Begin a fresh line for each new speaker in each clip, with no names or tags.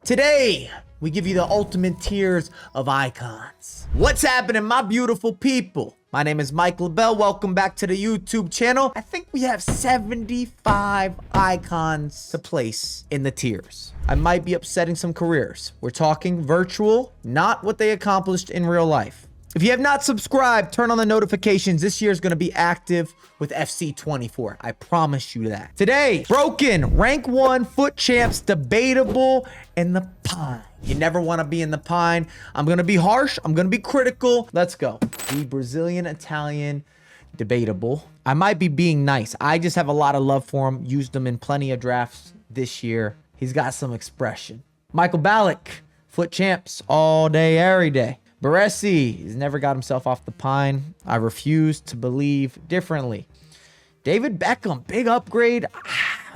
Today, we give you the ultimate tiers of icons. What's happening, my beautiful people? My name is Mike LaBelle. Welcome back to the YouTube channel. I think we have 75 icons to place in the tiers. I might be upsetting some careers. We're talking virtual, not what they accomplished in real life. If you have not subscribed, turn on the notifications. This year is going to be active with FC24. I promise you that. Today, broken, rank 1, foot champs, debatable, and the pine. You never want to be in the pine. I'm going to be harsh. I'm going to be critical. Let's go. The Brazilian, Italian, debatable. I might be being nice. I just have a lot of love for him. Used him in plenty of drafts this year. He's got some expression. Michael Ballack, foot champs all day, every day. Baresi has never got himself off the pine. I refuse to believe differently. David Beckham, big upgrade.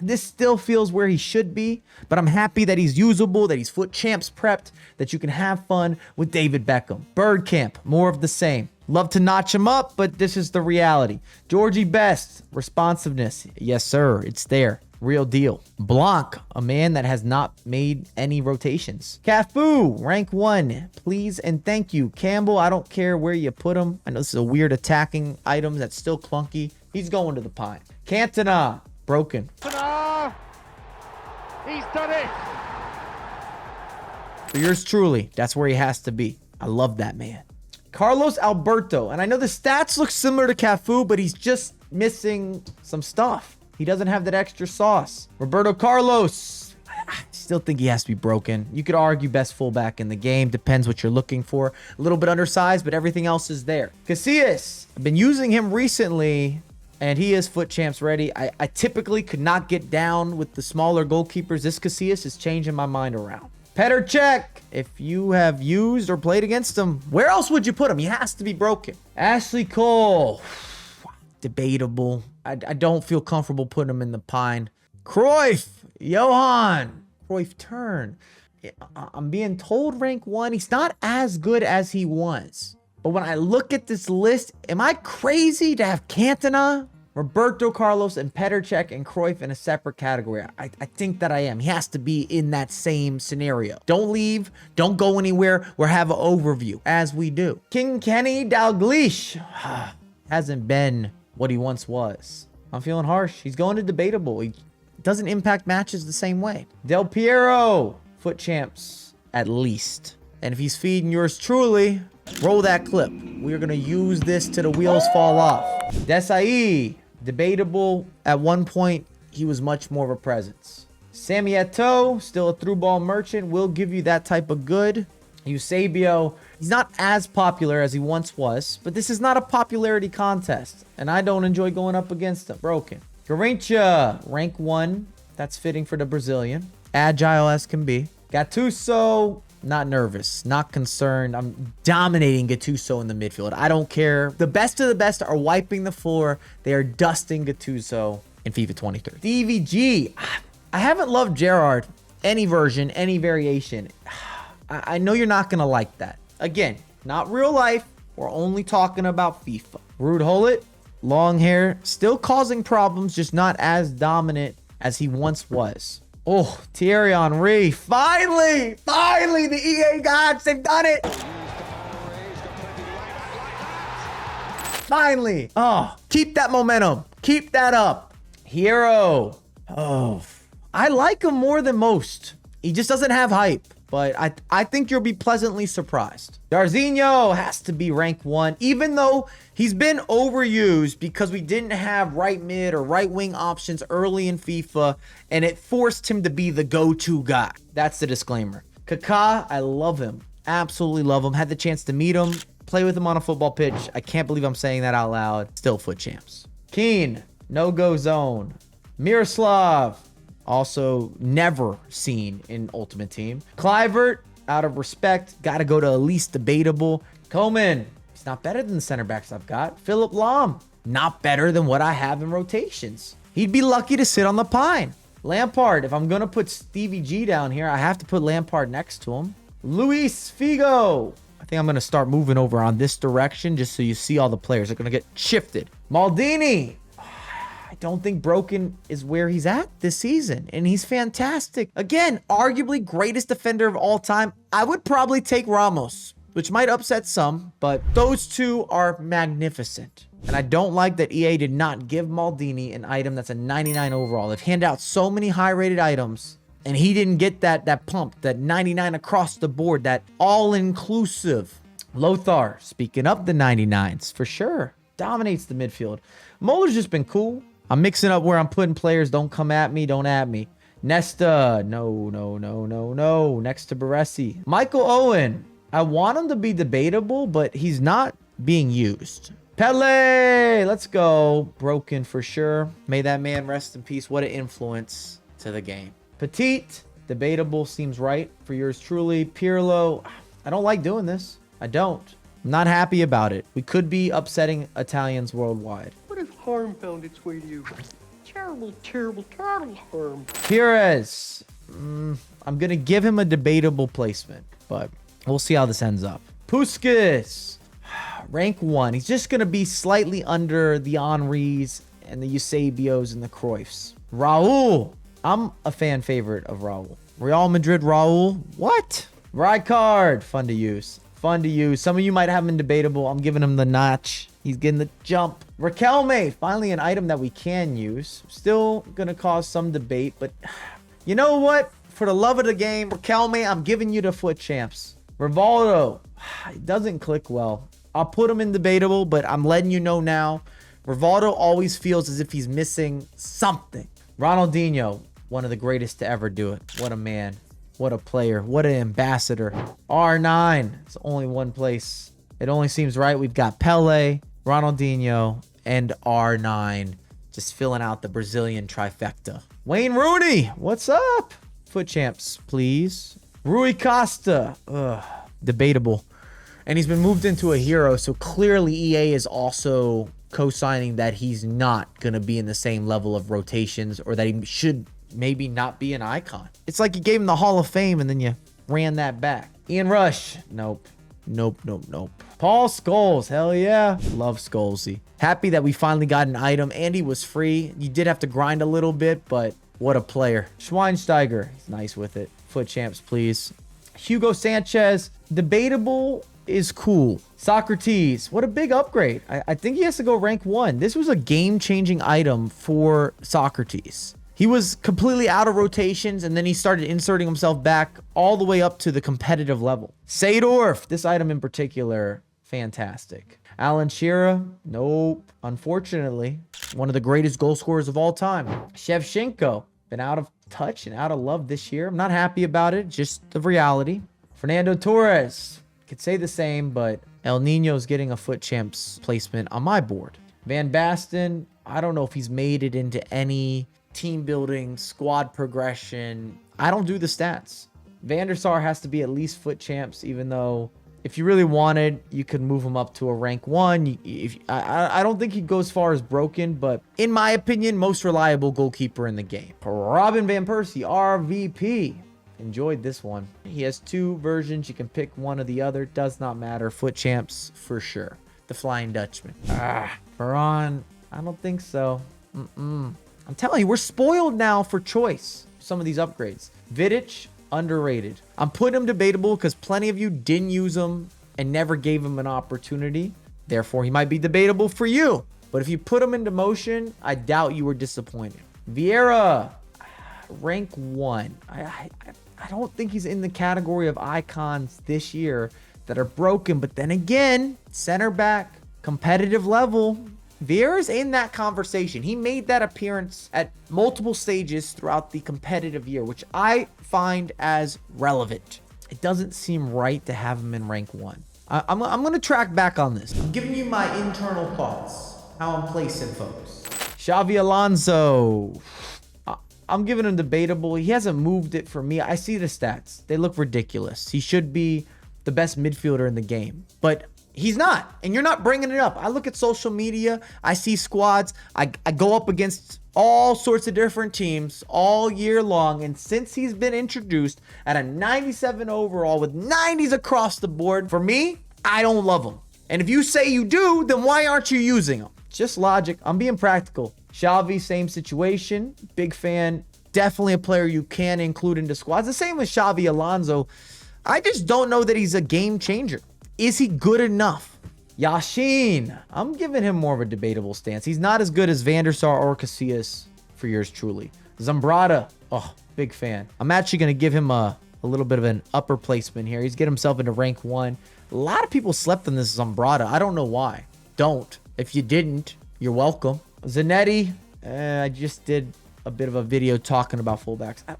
This still feels where he should be, but I'm happy that he's usable, that he's foot champs prepped, that you can have fun with David Beckham. Birdcamp, more of the same. Love to notch him up, but this is the reality. Georgie Best, responsiveness. Yes, sir, it's there. Real deal. Blanc, a man that has not made any rotations. Cafu, rank 1. Please and thank you. Campbell, I don't care where you put him. I know this is a weird attacking item that's still clunky. He's going to the pine. Cantona, broken.
He's done it.
For yours truly, that's where he has to be. I love that man. Carlos Alberto, and I know the stats look similar to Cafu, but he's just missing some stuff. He doesn't have that extra sauce. Roberto Carlos, I still think he has to be broken. You could argue best fullback in the game. Depends what you're looking for. A little bit undersized, but everything else is there. Casillas, I've been using him recently, and he is foot champs ready. I typically could not get down with the smaller goalkeepers. This Casillas is changing my mind around. Petr Cech, if you have used or played against him, where else would you put him? He has to be broken. Ashley Cole, debatable. I don't feel comfortable putting him in the pine. Cruyff, Johan, Cruyff turn. I'm being told rank 1. He's not as good as he was. But when I look at this list, am I crazy to have Cantona, Roberto Carlos, and Petr Cech and Cruyff in a separate category? I think that I am. He has to be in that same scenario. Don't leave. Don't go anywhere. We'll have an overview as we do. King Kenny Dalglish hasn't been what he once was. I'm feeling harsh. He's going to debatable. He doesn't impact matches the same way. Del Piero, foot champs at least. And if he's feeding yours truly, roll that clip. We're going to use this till the wheels fall off. Desai, debatable. At one point, he was much more of a presence. Sammy Eto'o, still a through ball merchant, will give you that type of good. Eusebio, he's not as popular as he once was, but this is not a popularity contest, and I don't enjoy going up against him. Broken. Garrincha, rank 1. That's fitting for the Brazilian. Agile as can be. Gattuso, not nervous, not concerned. I'm dominating Gattuso in the midfield. I don't care. The best of the best are wiping the floor. They are dusting Gattuso in FIFA 23. DVG, I haven't loved Gerrard. Any version, any variation. I know you're not going to like that. Again, not real life. We're only talking about FIFA. Ruud Gullit, long hair, still causing problems, just not as dominant as he once was. Oh, Thierry Henry, finally, the EA gods, they've done it. Finally. Oh, keep that momentum. Keep that up. Hero. Oh, I like him more than most. He just doesn't have hype. But I think you'll be pleasantly surprised. Darzinho has to be rank 1, even though he's been overused because we didn't have right mid or right wing options early in FIFA, and it forced him to be the go-to guy. That's the disclaimer. Kaká, I love him. Absolutely love him. Had the chance to meet him, play with him on a football pitch. I can't believe I'm saying that out loud. Still foot champs. Keane, no-go zone. Miroslav, also never seen in Ultimate Team. Kluivert, out of respect, got to go to at least debatable. Coman, he's not better than the center backs I've got. Philip Lahm, not better than what I have in rotations. He'd be lucky to sit on the pine. Lampard, if I'm going to put Stevie G down here, I have to put Lampard next to him. Luis Figo. I think I'm going to start moving over on this direction just so you see all the players are going to get shifted. Maldini. I don't think broken is where he's at this season, and he's fantastic. Again, arguably greatest defender of all time. I would probably take Ramos, which might upset some, but those two are magnificent. And I don't like that EA did not give Maldini an item that's a 99 overall. They've handed out so many high-rated items, and he didn't get that pump, that 99 across the board, that all-inclusive. Lothar, speaking up the 99s, for sure. Dominates the midfield. Muller's just been cool. I'm mixing up where I'm putting players. Don't come at me. Don't at me. Nesta. No. Next to Baresi. Michael Owen. I want him to be debatable, but he's not being used. Pele. Let's go. Broken for sure. May that man rest in peace. What an influence to the game. Petite. Debatable seems right for yours truly. Pirlo. I don't like doing this. I don't. I'm not happy about it. We could be upsetting Italians worldwide.
What if harm found its way to you? Terrible harm.
Pires. I'm going to give him a debatable placement, but we'll see how this ends up. Puskas. Rank 1. He's just going to be slightly under the Henrys and the Eusebios and the Cruyffs. Raul. I'm a fan favorite of Raul. Real Madrid Raul. What? Rijkaard. Fun to use. Fun to use. Some of you might have him in debatable. I'm giving him the notch. He's getting the jump. Raquelme, finally an item that we can use. Still gonna cause some debate, but you know what? For the love of the game, Raquelme, I'm giving you the foot champs. Rivaldo, it doesn't click well. I'll put him in debatable, but I'm letting you know now. Rivaldo always feels as if he's missing something. Ronaldinho, one of the greatest to ever do it. What a man. What a player. What an ambassador. R9. It's only one place. It only seems right. We've got Pele, Ronaldinho, and R9. Just filling out the Brazilian trifecta. Wayne Rooney. What's up? Foot champs, please. Rui Costa. Ugh. Debatable. And he's been moved into a hero, so clearly EA is also co-signing that he's not going to be in the same level of rotations, or that he should maybe not be an icon. It's like you gave him the Hall of Fame and then you ran that back. Ian Rush. Nope. Paul Scholes. Hell yeah. Love Scholesy. Happy that we finally got an item and he was free. You did have to grind a little bit, but what a player. Schweinsteiger. He's nice with it. Foot champs, please. Hugo Sanchez. Debatable is cool. Socrates. What a big upgrade. I think he has to go rank 1. This was a game-changing item for Socrates. He was completely out of rotations, and then he started inserting himself back all the way up to the competitive level. Seedorf, this item in particular, fantastic. Alan Shearer, nope. Unfortunately, one of the greatest goal scorers of all time. Shevchenko, been out of touch and out of love this year. I'm not happy about it, just the reality. Fernando Torres, could say the same, but El Nino's getting a foot champs placement on my board. Van Basten, I don't know if he's made it into any team building, squad progression. I don't do the stats. Van der Sar has to be at least foot champs, even though if you really wanted, you could move him up to a rank 1. I don't think he'd go as far as broken, but in my opinion, most reliable goalkeeper in the game. Robin Van Persie, RVP. Enjoyed this one. He has 2 versions. You can pick one or the other. Does not matter. Foot champs for sure. The Flying Dutchman. Varane. I don't think so. I'm telling you, we're spoiled now for choice. Some of these upgrades. Vidic, underrated. I'm putting him debatable because plenty of you didn't use him and never gave him an opportunity. Therefore, he might be debatable for you. But if you put him into motion, I doubt you were disappointed. Vieira, rank 1. I don't think he's in the category of icons this year that are broken. But then again, center back, competitive level. Vieira's in that conversation. He made that appearance at multiple stages throughout the competitive year, which I find as relevant. It doesn't seem right to have him in rank 1. I'm going to track back on this. I'm giving you my internal thoughts, how I'm placing folks. Xavi Alonso. I'm giving him debatable. He hasn't moved it for me. I see the stats. They look ridiculous. He should be the best midfielder in the game. But he's not, and you're not bringing it up. I look at social media, I see squads, I go up against all sorts of different teams all year long, and since he's been introduced at a 97 overall with 90s across the board, for me, I don't love him. And if you say you do, then why aren't you using him? Just logic. I'm being practical. Xavi, same situation. Big fan. Definitely a player you can include into squads. The same with Xavi Alonso. I just don't know that he's a game changer. Is he good enough? Yashin. I'm giving him more of a debatable stance. He's not as good as Van der Sar or Casillas for yours truly. Zambrata. Oh, big fan. I'm actually going to give him a little bit of an upper placement here. He's getting himself into rank 1. A lot of people slept on this Zambrata. I don't know why. Don't. If you didn't, you're welcome. Zanetti. I just did a bit of a video talking about fullbacks. I've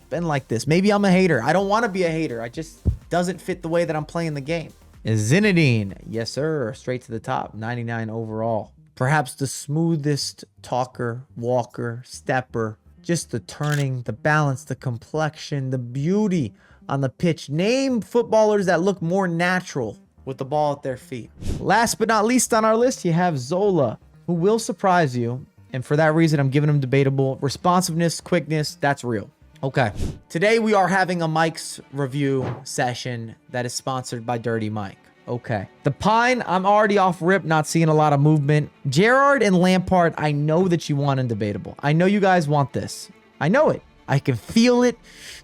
been like this. Maybe I'm a hater. I don't want to be a hater. I just doesn't fit the way that I'm playing the game. Zinedine. Yes, sir. Straight to the top. 99 overall. Perhaps the smoothest talker, walker, stepper. Just the turning, the balance, the complexion, the beauty on the pitch. Name footballers that look more natural with the ball at their feet. Last but not least on our list, you have Zola, who will surprise you. And for that reason, I'm giving him debatable. Responsiveness, quickness, that's real. Okay. Today, we are having a Mike's review session that is sponsored by Dirty Mike. Okay. The Pine, I'm already off rip, not seeing a lot of movement. Gerrard and Lampard, I know that you want in debatable. I know you guys want this. I know it. I can feel it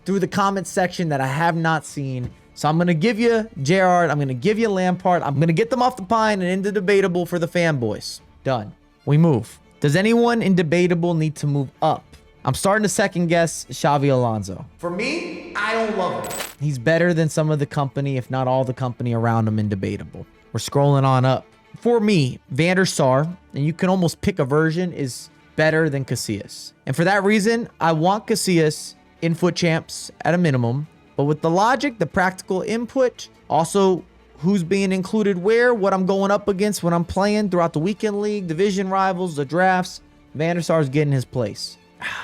through the comment section that I have not seen. So I'm going to give you Gerrard. I'm going to give you Lampard. I'm going to get them off the Pine and into debatable for the fanboys. Done. We move. Does anyone in debatable need to move up? I'm starting to second guess Xavi Alonso. For me, I don't love him. He's better than some of the company, if not all the company around him in debatable. We're scrolling on up. For me, Van der Sar, and you can almost pick a version, is better than Casillas. And for that reason, I want Casillas in foot champs at a minimum. But with the logic, the practical input, also who's being included where, what I'm going up against when I'm playing throughout the weekend league, division rivals, the drafts, Van der Sar's getting his place.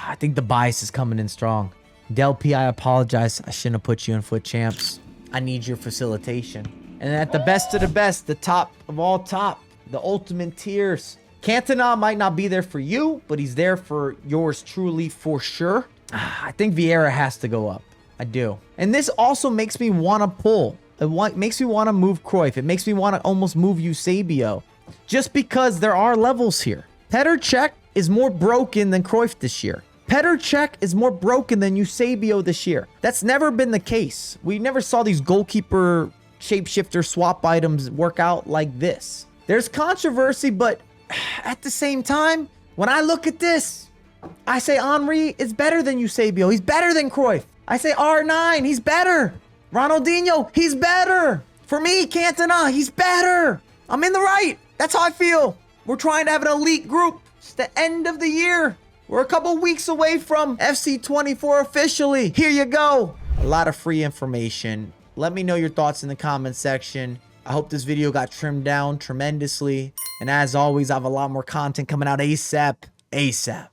I think the bias is coming in strong. Del P, I apologize. I shouldn't have put you in foot champs. I need your facilitation. And at the best of the best, the top of all top, the ultimate tiers. Cantona might not be there for you, but he's there for yours truly for sure. I think Vieira has to go up. I do. And this also makes me want to pull. It makes me want to move Cruyff. It makes me want to almost move Eusebio. Just because there are levels here. Petr Cech is more broken than Cruyff this year. Petr Cech is more broken than Eusebio this year. That's never been the case. We never saw these goalkeeper shapeshifter swap items work out like this. There's controversy, but at the same time, when I look at this, I say Henry is better than Eusebio. He's better than Cruyff. I say R9, he's better. Ronaldinho, he's better. For me, Cantona, he's better. I'm in the right. That's how I feel. We're trying to have an elite group. It's the end of the year. We're a couple weeks away from FC24 officially. Here you go. A lot of free information. Let me know your thoughts in the comment section. I hope this video got trimmed down tremendously. And as always, I have a lot more content coming out ASAP. ASAP.